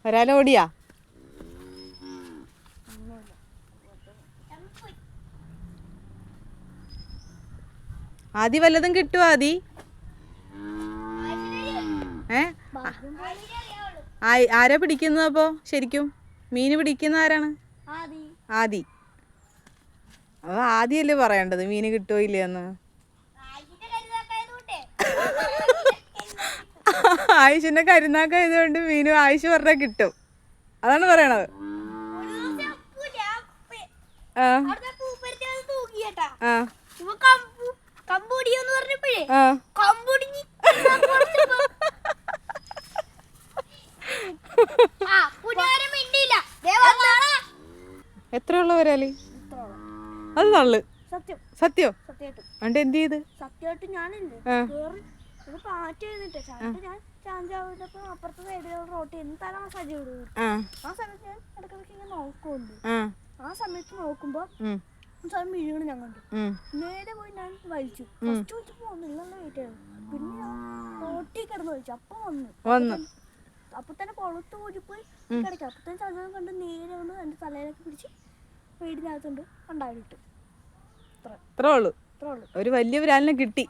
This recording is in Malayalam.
വരാലോടിയാ? ആദി വല്ലതും കിട്ടുവോ ആദി? ആരാ പിടിക്കുന്നത് അപ്പോ? ശരിക്കും മീന് പിടിക്കുന്ന ആരാണ്? ആദി. അപ്പൊ ആദിയല്ലേ പറയേണ്ടത് മീന് കിട്ടുവോ ഇല്ലയെന്ന്. ആയിഷിന്റെ കരുനാക്കായതുകൊണ്ട് മീന് ആയിഷ് പറഞ്ഞാൽ കിട്ടും, അതാണ് പറയണത്. എത്രയുള്ള വരാല്? അത് തള്ളു. സത്യോ? അതുകൊണ്ട് എന്ത് ചെയ്ത്? സത്യമായിട്ട് ഞാനില്ലേ പാറ്റ എഴുന്നിട്ട് ഞാൻ ചാഞ്ചാവിട്ടപ്പോ അപ്പുറത്തെ സൈഡിലുള്ള റോട്ടിൽ എന്തായാലും സജി വിടും. ആ സമയത്ത് ഞാൻ ഇടക്കിടക്ക് ഇങ്ങനെ നോക്കുന്നുണ്ട്. ആ സമയത്ത് നോക്കുമ്പോ വീഴുകയാണ് ഞാൻ കണ്ടു. നേരെ പോയി ഞാൻ വലിച്ചു. ഫസ്റ്റ് വലിച്ചപ്പോ ഒന്നില്ല, വെയിറ്റ് ചെയ്തു. പിന്നെ ഞാൻ റോട്ടിൽ കിടന്ന് വലിച്ചു. അപ്പൊ വന്നു. അപ്പൊ തന്നെ കൊളുത്ത് കൂടിപ്പോയി കിടക്കാം. അപ്പൊ തന്നെ ചതുരം കണ്ട് നേരെ വന്ന് എന്റെ തലയിലൊക്കെ പിടിച്ച് വീടിനകത്തുണ്ട് കണ്ടാവിട്ടു. ഇത്രേ ഉള്ളൂ. ഒരു വലിയ വിരാലിനെ കിട്ടി.